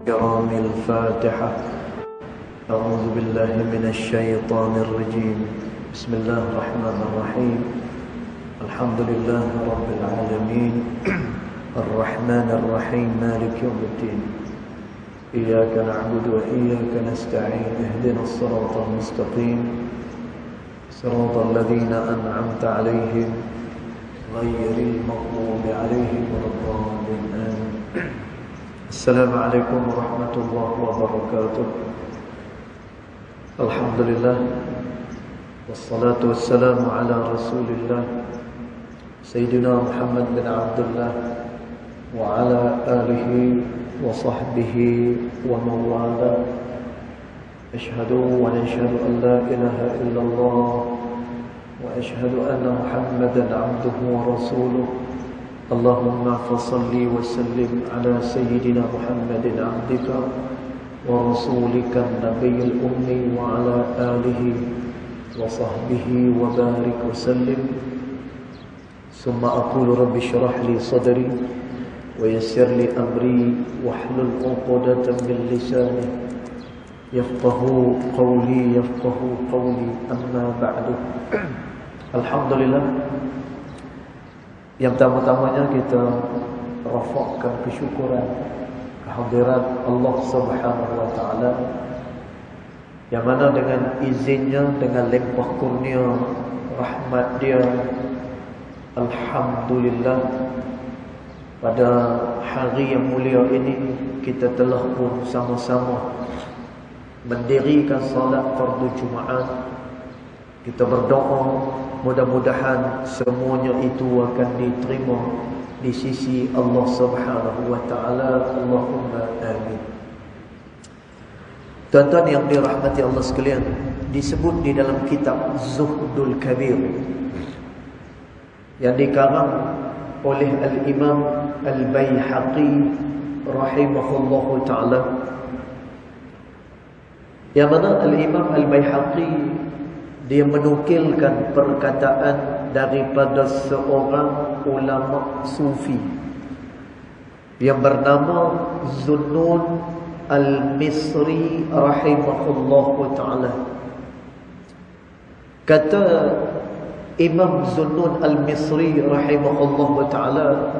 كرام الفاتحة. أعوذ بالله من الشيطان الرجيم. بسم الله الرحمن الرحيم. الحمد لله رب العالمين الرحمن الرحيم مالك يوم الدين. إياك نعبد وإياك نستعين. اهدنا الصراط المستقيم صراط الذين أنعمت عليهم غير المغضوب عليهم ولا الضالين. آمين. السلام عليكم ورحمة الله وبركاته. الحمد لله والصلاة والسلام على رسول الله سيدنا محمد بن عبد الله وعلى آله وصحبه ومن والاه. أشهد ونشهد أن لا إله إلا الله وأشهد أن محمدا عبده ورسوله. اللهم فصل وسلم على سيدنا محمد عبدك ورسولك النبي الأمي وعلى آله وصحبه وبارك وسلم. ثم أقول رب اشرح لي صدري ويسر لي أمري واحلل عقدة من لساني يفقهوا قولي أما بعد. Alhamdulillah, yang pertama-tamanya kita rafakkan kesyukuran kehadirat Allah Subhanahu wa taala, yang mana dengan izinnya, dengan limpah kurnia rahmat dia, alhamdulillah, pada hari yang mulia ini kita telah pun sama-sama mendirikan salat fardu Jumaat. Kita berdoa mudah-mudahan semuanya itu akan diterima di sisi Allah Subhanahu wa taala. Allahumma amin. Tuan-tuan yang dirahmati Allah sekalian, disebut di dalam kitab Zuhdul Kabir yang dikarang oleh Al-Imam Al-Baihaqi rahimahullahu taala, yang mana Al-Imam Al-Baihaqi dia menukilkan perkataan daripada seorang ulama sufi yang bernama Zunnun Al-Misri rahimahullahu ta'ala. Kata Imam Zunnun Al-Misri rahimahullahu ta'ala,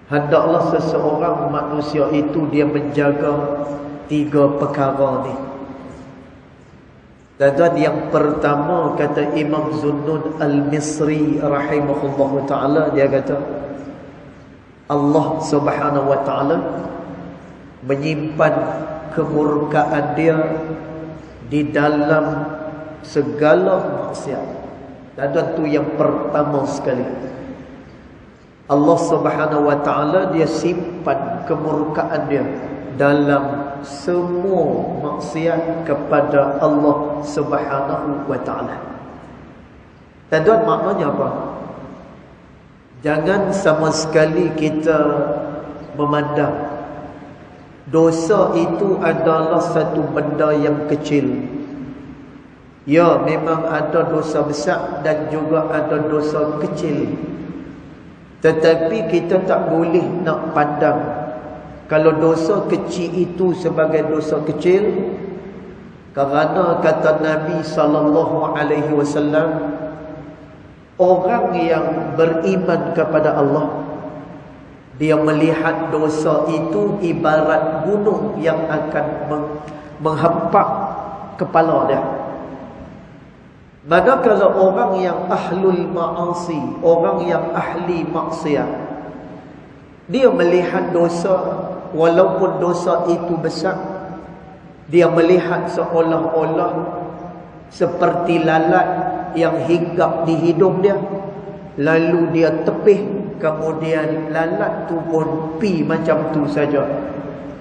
hendaklah seseorang manusia itu dia menjaga tiga perkara ni. Dan yang pertama, kata Imam Zunnun Al-Misri rahimahullahu ta'ala, dia kata Allah Subhanahu wa ta'ala menyimpan kemurkaan dia di dalam segala maksiat. Dan itu yang pertama sekali. Allah Subhanahu wa ta'ala dia simpan kemurkaan dia dalam semua maksiat kepada Allah Subhanahu wa ta'ala. Dan tuan, maknanya apa? Jangan sama sekali kita memandang dosa itu adalah satu benda yang kecil. Ya, memang ada dosa besar dan juga ada dosa kecil. Tetapi kita tak boleh nak pandang kalau dosa kecil itu sebagai dosa kecil, kerana kata Nabi sallallahu alaihi wasallam, orang yang beriman kepada Allah, dia melihat dosa itu ibarat gunung yang akan menghempak kepala dia. Manakala orang yang ahlul ma'asi, orang yang ahli maksiat, dia melihat dosa, walaupun dosa itu besar, dia melihat seolah-olah seperti lalat yang hinggap di hidung dia, lalu dia tepih, kemudian lalat tu pun pi macam tu saja.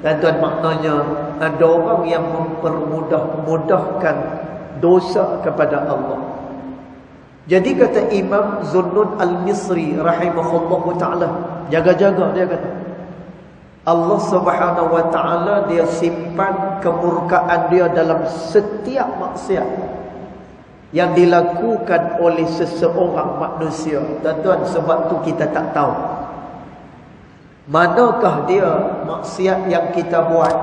Dan tuan, maknanya ada orang yang mempermudahkan dosa kepada Allah. Jadi kata Imam Zunnun Al-Misri rahimahullahu ta'ala, jaga-jaga, dia kata Allah Subhanahu wa ta'ala dia simpan kemurkaan dia dalam setiap maksiat yang dilakukan oleh seseorang manusia. Dan tuan, sebab tu kita tak tahu Manakah dia maksiat yang kita buat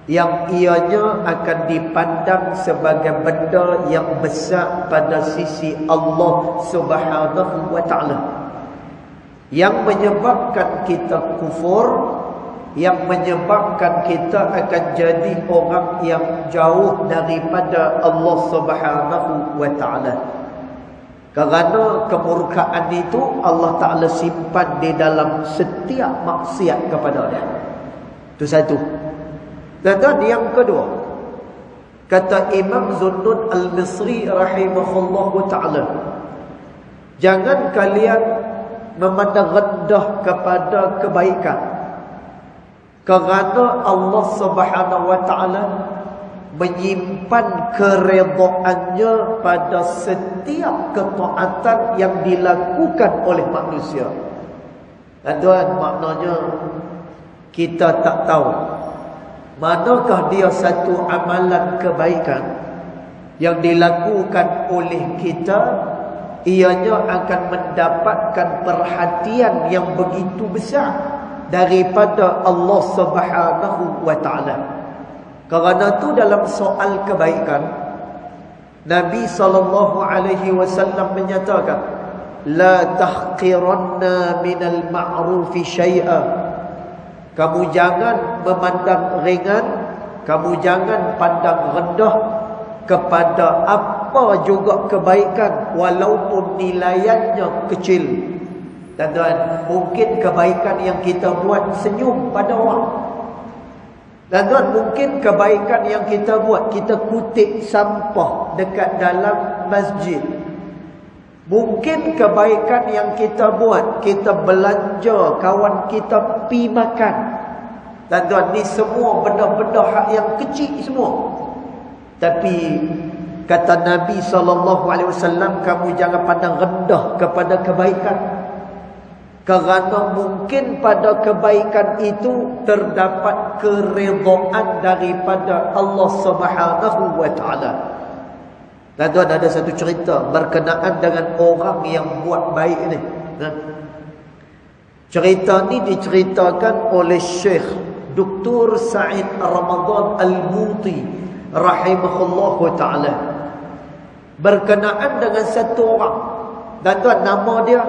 yang ianya akan dipandang sebagai benda yang besar pada sisi Allah Subhanahu wa ta'ala, yang menyebabkan kita kufur, yang menyebabkan kita akan jadi orang yang jauh daripada Allah Subhanahu wa ta'ala. Kerana kemurkaan itu Allah Ta'ala simpan di dalam setiap maksiat kepada dia. Itu satu. Dan yang kedua, kata Imam Zunnun Al-Misri rahimahullahu ta'ala, jangan kalian memandang rendah kepada kebaikan, kerana Allah Subhanahu wa ta'ala menyimpan keredaannya pada setiap ketaatan yang dilakukan oleh manusia. Tuan, maknanya kita tak tahu manakah dia satu amalan kebaikan yang dilakukan oleh kita, ianya akan mendapatkan perhatian yang begitu besar daripada Allah Subhanahu wa ta'ala. Kerana tu dalam soal kebaikan, Nabi SAW menyatakan, la tahqiranna minal ma'rufi syai'a. Kamu jangan memandang ringan, kamu jangan pandang rendah kepada apa juga kebaikan walaupun nilaiannya kecil. Dan tuan, mungkin kebaikan yang kita buat senyum pada orang. Dan tuan, mungkin kebaikan yang kita buat, kita kutip sampah dekat dalam masjid. Mungkin kebaikan yang kita buat, kita belanja kawan kita pi makan. Dan tuan, ni semua benda-benda hak yang kecil semua. Tapi kata Nabi SAW, kamu jangan pandang rendah kepada kebaikan. Kerana mungkin pada kebaikan itu terdapat keredaan daripada Allah Subhanahu wa ta'ala. Dan tuan, ada satu cerita berkenaan dengan orang yang buat baik ni. Cerita ni diceritakan oleh Syekh Dr. Sa'id Ramadan Al-Muti rahimahullahu ta'ala, berkenaan dengan satu orang. Dan tuan, nama dia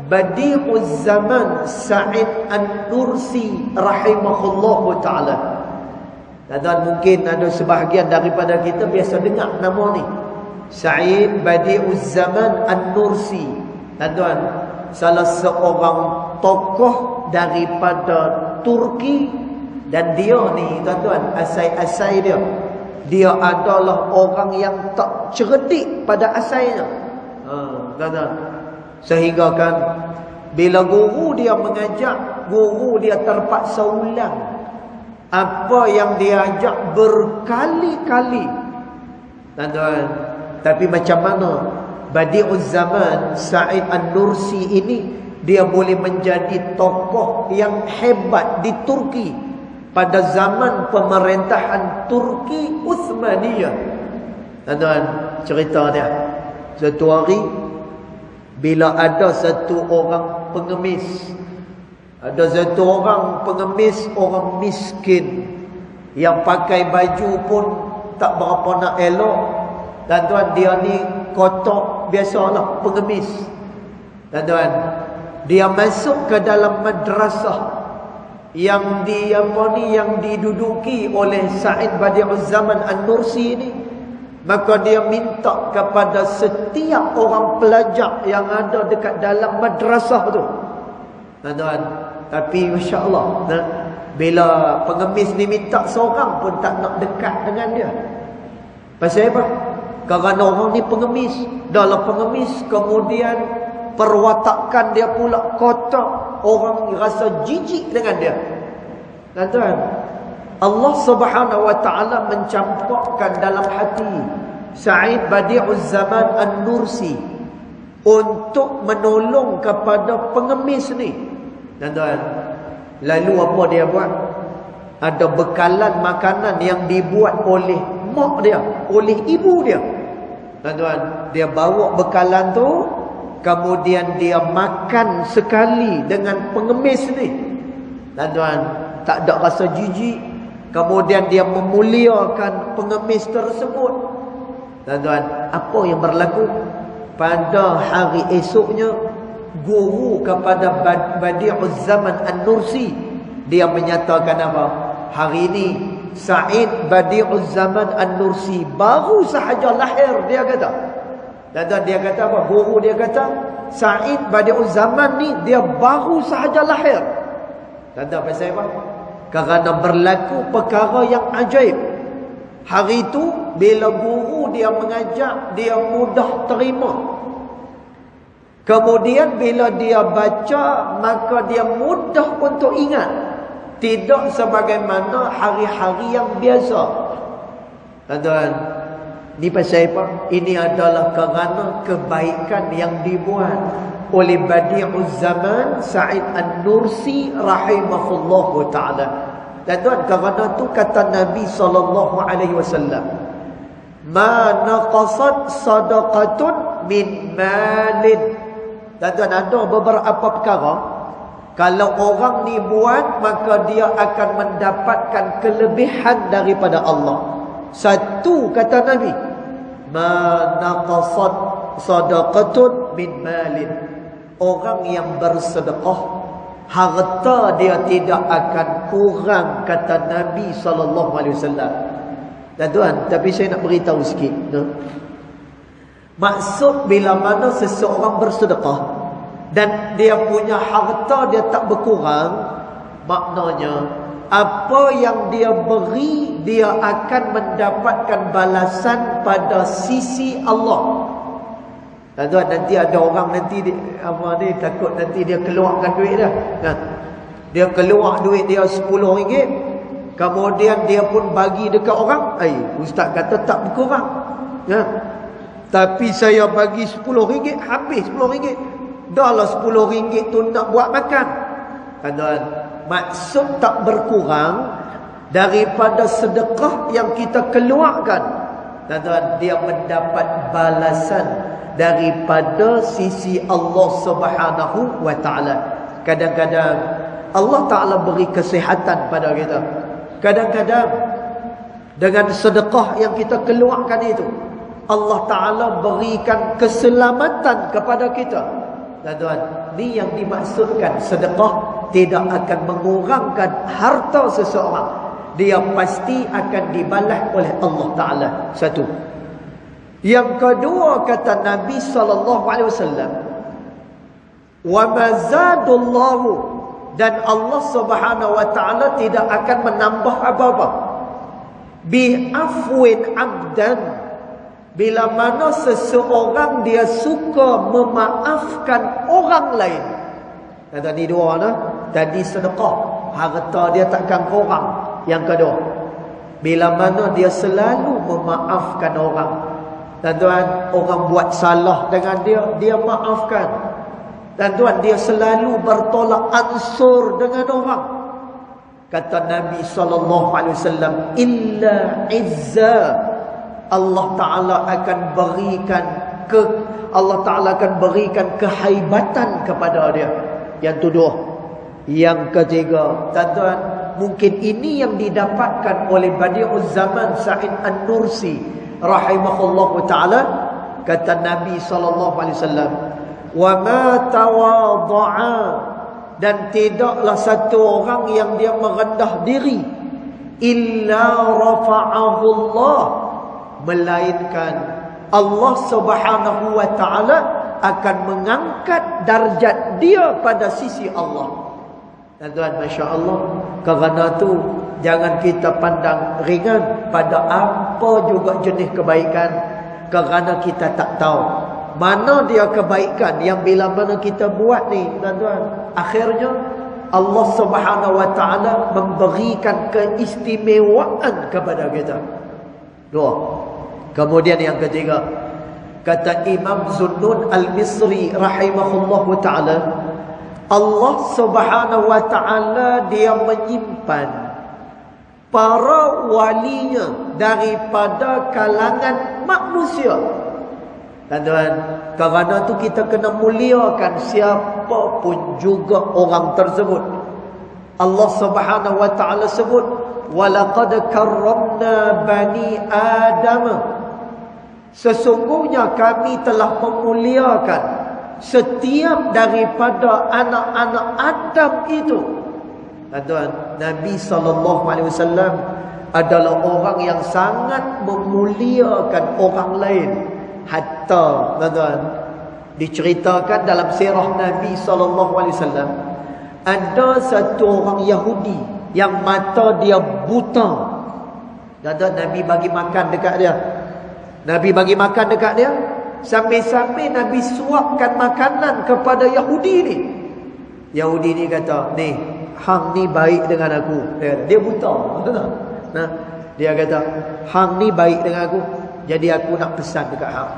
Badi'uz Zaman Sa'id An-Nursi rahimahullahu ta'ala. Dan tuan, mungkin ada sebahagian daripada kita biasa dengar nama ni, Sa'id Badi'uz Zaman An-Nursi. Dan tuan, salah seorang tokoh daripada Turki. Dan dia ni tuan-tuan, asai-asai dia adalah orang yang tak cerdik pada asalnya. Tuan-tuan, sehingga kan bila guru dia mengajak, guru dia terpaksa ulang apa yang dia ajak berkali-kali. Tuan-tuan, tapi macam mana Badi'uz Zaman Sa'id An-Nursi ini dia boleh menjadi tokoh yang hebat di Turki pada zaman pemerintahan Turki Uthmaniyah. Tuan-tuan, cerita dia, satu hari bila ada satu orang pengemis, orang miskin yang pakai baju pun tak berapa nak elok. Dan tuan, dia ni kotak biasalah, pengemis. Dan tuan, dia masuk ke dalam madrasah yang diduduki oleh Sa'id Badi'uz Zaman An-Nursi ini. Maka dia minta kepada setiap orang pelajar yang ada dekat dalam madrasah tu. Tuan-tuan, tapi Masya Allah, bila pengemis ni minta seorang pun tak nak dekat dengan dia. Pasal apa? Kerana orang ni pengemis. Dalam pengemis, kemudian perwatakan dia pula kotak. Orang rasa jijik dengan dia. Tuan-tuan, Allah Subhanahu wa ta'ala mencampakkan dalam hati Sa'id Badi'uz Zaman An-Nursi untuk menolong kepada pengemis ni. Dan tuan, lalu apa dia buat? Ada bekalan makanan yang dibuat oleh mak dia, oleh ibu dia. Dan tuan, dia bawa bekalan tu kemudian dia makan sekali dengan pengemis ni, tuan-tuan, tak ada rasa jijik, kemudian dia memuliakan pengemis tersebut, tuan-tuan, apa yang berlaku? Pada hari esoknya, guru kepada Badi'uz Zaman An-Nursi, dia menyatakan apa? Hari ini Sa'id Badi'uz Zaman An-Nursi baru sahaja lahir, dia kata. Dan dia kata apa? Guru dia kata, Sa'id Badi'uz Zaman ni dia baru sahaja lahir. Dan pasal apa? Kerana berlaku perkara yang ajaib. Hari itu bila guru dia mengajak, dia mudah terima. Kemudian bila dia baca, maka dia mudah untuk ingat. Tidak sebagaimana hari-hari yang biasa. Tuan-tuan, ni pasal apa? Ini adalah kerana kebaikan yang dibuat oleh Badi'uz Zaman Sa'id An-Nursi rahimahullahu ta'ala. Tuan-tuan, kerana tu kata Nabi SAW, ma naqasat sadaqatun min malin. Tuan-tuan, ada beberapa perkara kalau orang ni buat, maka dia akan mendapatkan kelebihan daripada Allah. Satu, kata Nabi, ma naqasat sadaqatun min malin. Orang yang bersedekah, harta dia tidak akan kurang, kata Nabi SAW. Tuan-tuan, tapi saya nak beritahu sikit, maksud bila mana seseorang bersedekah dan dia punya harta dia tak berkurang, maknanya apa yang dia beri, dia akan mendapatkan balasan pada sisi Allah. Tuan-tuan, nanti ada orang nanti takut nanti dia keluarkan duit dah. Dia keluar duit dia RM10, kemudian dia pun bagi dekat orang. Ustaz kata tak berkurang. Tapi saya bagi RM10, habis RM10. Dah lah RM10 tu nak buat makan. Tuan-tuan, maksud tak berkurang daripada sedekah yang kita keluarkan. Tuan-tuan, dia mendapat balasan daripada sisi Allah Subhanahu wa ta'ala. Kadang-kadang Allah Ta'ala beri kesihatan pada kita. Kadang-kadang dengan sedekah yang kita keluarkan itu, Allah Ta'ala berikan keselamatan kepada kita. Tuan-tuan, ni yang dimaksudkan sedekah tidak akan mengurangkan harta seseorang. Dia pasti akan dibalas oleh Allah Ta'ala. Satu. Yang kedua, kata Nabi SAW, wa mazadullahu, dan Allah Subhanahu wa ta'ala tidak akan menambah apa-apa, bi afwin abdan, bila mana seseorang dia suka memaafkan orang lain. Tadi dua dah. Tadi sedekah, harta dia takkan kurang. Yang kedua, bila mana dia selalu memaafkan orang. Tuan-tuan, orang buat salah dengan dia, dia maafkan. Tuan-tuan, dia selalu bertolak ansur dengan orang. Kata Nabi SAW, illa izza, Allah Ta'ala akan berikan kehaibatan kepada dia. Yang kedua. Yang ketiga, tuan-tuan, mungkin ini yang didapatkan oleh Badi'uz Zaman Sa'id An-Nursi rahimahullahu ta'ala. Kata Nabi SAW, wa ma tawadha'a, dan tidaklah satu orang yang dia merendah diri, illa rafa'ahu Allah, melainkan Allah Subhanahu wa ta'ala akan mengangkat darjat dia pada sisi Allah. Tuan-tuan, Masya Allah, kerana tu jangan kita pandang ringan pada apa juga jenis kebaikan, kerana kita tak tahu mana dia kebaikan yang bila mana kita buat ni. Tuan-tuan, akhirnya Allah Subhanahu wa ta'ala memberikan keistimewaan kepada kita. Dua. Kemudian yang ketiga, kata Imam Zunnun Al-Misri rahimahullahu ta'ala, Allah Subhanahu wa ta'ala dia menyimpan para walinya daripada kalangan manusia. Tuan-tuan, kerana tu kita kena muliakan siapa pun juga orang tersebut. Allah Subhanahu wa taala sebut, walaqad karramna bani Adam. Sesungguhnya kami telah memuliakan setiap daripada anak-anak Adam itu. Tuan, Nabi SAW adalah orang yang sangat memuliakan orang lain. Hatta, tuan-tuan, diceritakan dalam sirah Nabi SAW, ada satu orang Yahudi yang mata dia buta. Tuan-tuan, Nabi bagi makan dekat dia. Nabi bagi makan dekat dia. Sambil-sambil Nabi suapkan makanan kepada Yahudi ni. Yahudi ni kata, ni, hang ni baik dengan aku. Dia buta. Nah, dia kata, hang ni baik dengan aku, jadi aku nak pesan dekat hang.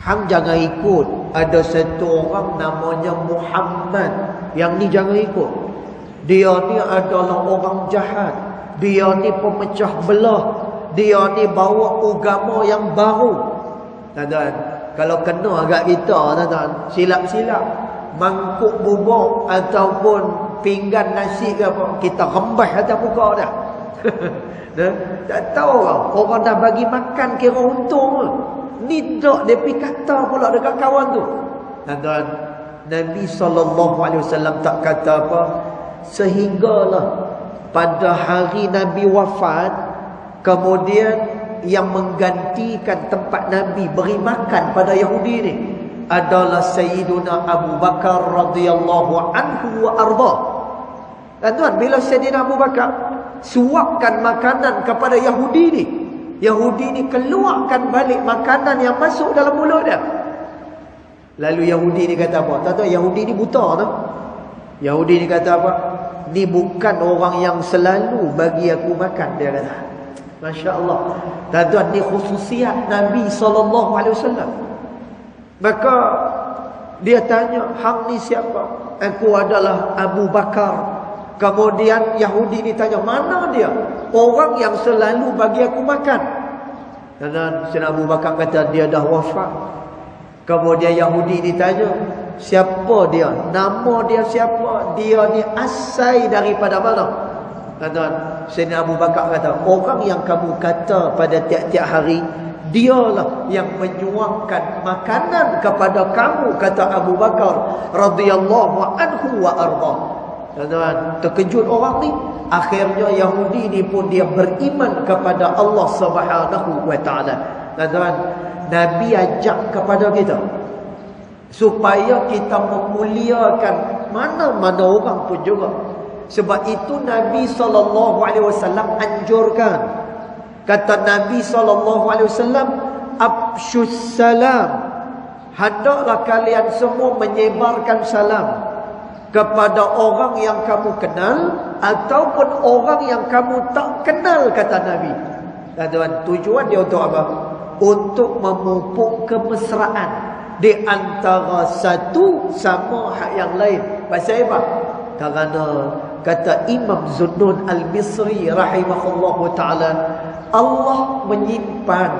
Hang jangan ikut. Ada satu orang namanya Muhammad. Yang ni jangan ikut. Dia ni adalah orang jahat. Dia ni pemecah belah. Dia ni bawa agama yang baru. Tuan-tuan, kalau kena agak kita, tuan-tuan, silap-silap mangkuk bubuk ataupun pinggan nasi ke apa, kita rembas atas muka dah. Tak tahu orang dah bagi makan kira untung. Ni tak dia pergi kata pula dekat kawan tu. Tuan-tuan, Nabi SAW tak kata apa. Sehinggalah pada hari Nabi wafat, kemudian yang menggantikan tempat Nabi beri makan pada Yahudi ni adalah Sayyiduna Abu Bakar radhiyallahu anhu wa arda. Tuan-tuan, bila Sayyidina Abu Bakar suapkan makanan kepada Yahudi ni, Yahudi ni keluarkan balik makanan yang masuk dalam mulut dia. Lalu Yahudi ni kata apa? Tuan-tuan, Yahudi ni buta tu. Yahudi ni kata apa? Ni bukan orang yang selalu bagi aku makan, dia kata. Masya Allah. Tuan-tuan, ni khususiat Nabi SAW. Maka dia tanya, hang ni siapa? Aku adalah Abu Bakar. Kemudian Yahudi ni tanya, mana dia? Orang yang selalu bagi aku makan. Dan Sayyidina Abu Bakar kata, dia dah wafat. Kemudian Yahudi ni tanya, siapa dia? Nama dia siapa? Dia ni asal daripada mana? Tuan-tuan, Sayyidina Abu Bakar kata, orang yang kamu kata pada tiap-tiap hari, dialah yang menyuapkan makanan kepada kamu, kata Abu Bakar radhiyallahu anhu wa arda. Tuan-tuan, terkejut orang ni. Akhirnya Yahudi ni pun dia beriman kepada Allah Subhanahu wa taala. Tuan-tuan, Nabi ajak kepada kita supaya kita memuliakan mana-mana orang pun juga. Sebab itu Nabi SAW anjurkan. Kata Nabi SAW, Abshus salam. Hendaklah kalian semua menyebarkan salam kepada orang yang kamu kenal ataupun orang yang kamu tak kenal, kata Nabi. Dan tujuan dia untuk apa? Untuk memupuk kemesraan di antara satu sama hak yang lain. Pasal apa? Kerana kata Imam Zunnun Al-Misri rahimahullahu ta'ala, Allah menyimpan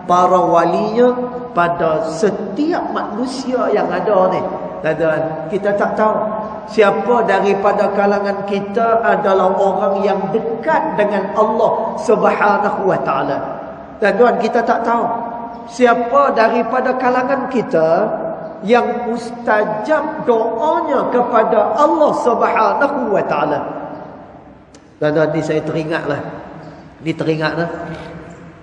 para walinya pada setiap manusia yang ada ni. Dan kita tak tahu siapa daripada kalangan kita adalah orang yang dekat dengan Allah Subhanahu wa ta'ala. Dan kita tak tahu siapa daripada kalangan kita yang mustajab doanya kepada Allah Subhanahu wa ta'ala. Dan ni saya teringatlah. Ni teringatlah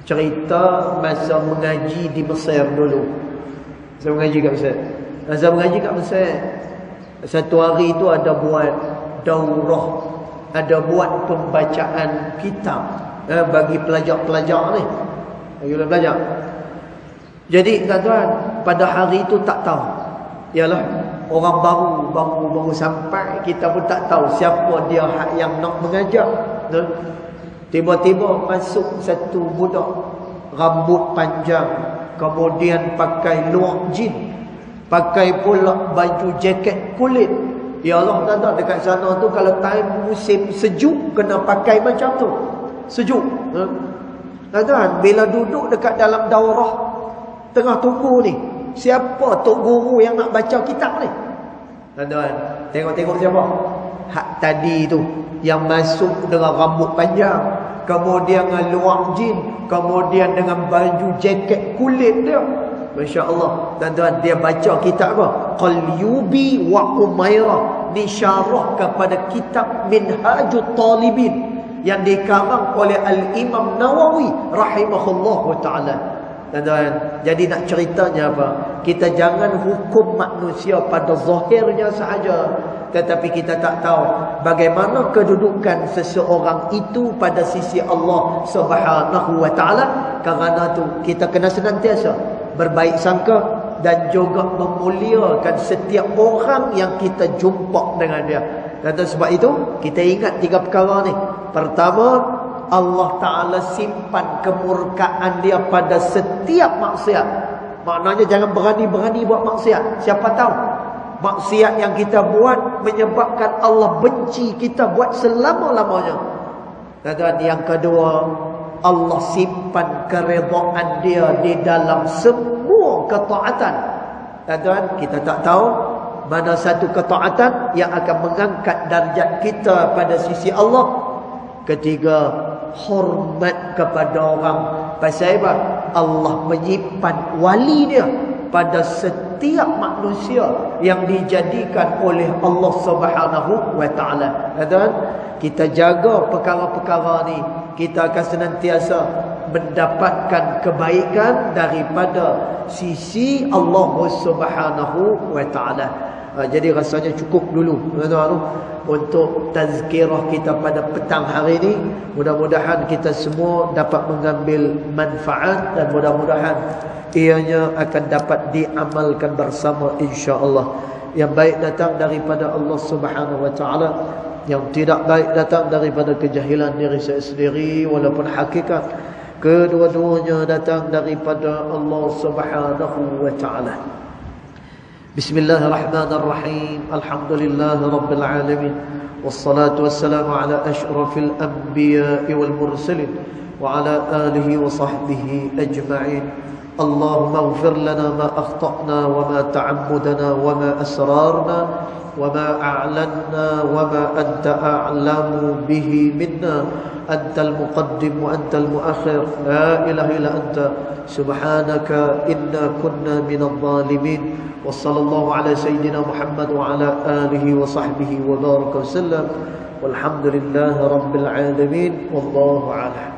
cerita masa mengaji di Mesir dulu. Saya mengaji kat Mesir. Masa mengaji kat Mesir, satu hari itu ada buat daurah, ada buat pembacaan kitab bagi pelajar-pelajar ni. Bagi pelajar. Jadi tuan-tuan, pada hari itu tak tahu. Yalah, orang baru sampai, kita pun tak tahu siapa dia yang nak mengajar. Tiba-tiba masuk satu budak rambut panjang, kemudian pakai luar jin, pakai pula baju jaket kulit. Ya Allah, tuan-tuan, dekat sana tu kalau time musim sejuk kena pakai macam tu. Sejuk. Tuan-tuan, bila duduk dekat dalam daurah, tengah tunggu ni, siapa tok guru yang nak baca kitab ni? Tuan-tuan, tengok-tengok siapa? Hak tadi tu yang masuk dengan rambut panjang, kemudian dengan luar jin, kemudian dengan baju jaket kulit dia. Masya-Allah. Tuan-tuan, dia baca kitab apa? Qalyubi wa Umairah. Ni syarah kepada kitab Minhajut Talibin yang dikarang oleh Al-Imam Nawawi rahimahullahu taala. Tuan-tuan, jadi nak ceritanya apa? Kita jangan hukum manusia pada zahirnya sahaja, tetapi kita tak tahu bagaimana kedudukan seseorang itu pada sisi Allah Subhanahu wa taala. Kerana tu kita kena senantiasa berbaik sangka dan juga memuliakan setiap orang yang kita jumpa dengan dia. Dan sebab itu kita ingat 3 perkara ni. Pertama, Allah Ta'ala simpan kemurkaan dia pada setiap maksiat. Maknanya jangan berani-berani buat maksiat. Siapa tahu maksiat yang kita buat menyebabkan Allah benci kita buat selama-lamanya. Dan yang kedua, Allah simpan keredaan dia di dalam semua ketaatan. Tuan-tuan, kita tak tahu mana satu ketaatan yang akan mengangkat darjat kita pada sisi Allah. Ketiga, hormat kepada orang. Pasal apa? Allah menyimpan wali dia pada setiap manusia yang dijadikan oleh Allah Subhanahu wa taala. Dan kita jaga perkara-perkara ni, kita akan senantiasa mendapatkan kebaikan daripada sisi Allah Subhanahu wa taala. Jadi rasanya cukup dulu tuan-tuan untuk tazkirah kita pada petang hari ini. Mudah-mudahan kita semua dapat mengambil manfaat dan mudah-mudahan ianya akan dapat diamalkan bersama insya-Allah. Yang baik datang daripada Allah Subhanahu wa taala, yang tidak baik datang daripada kejahilan diri saya sendiri, walaupun hakikat kedua-duanya datang daripada Allah Subhanahu wa taala. Bismillahirrahmanirrahim. Alhamdulillahi rabbil alamin. Wassalatu wassalamu ala asyrafil anbiya'i wal mursalin wa ala alihi wa sahbihi ajma'in. Allahumma ighfir lana ma akhta'na wa ma ta'ammudna wa ma asrarna wa ma a'lanna wa ma anta a'lamu bihi minna. Antal muqaddim wa antal muakhir. La ilaha illa anta subhanaka inna kunna minadh dhalimin. Wa sallallahu ala sayyidina Muhammad wa ala alihi wa sahbihi wa baraka wa sallam. Walhamdulillahi rabbil alamin. Wallahu a'lam.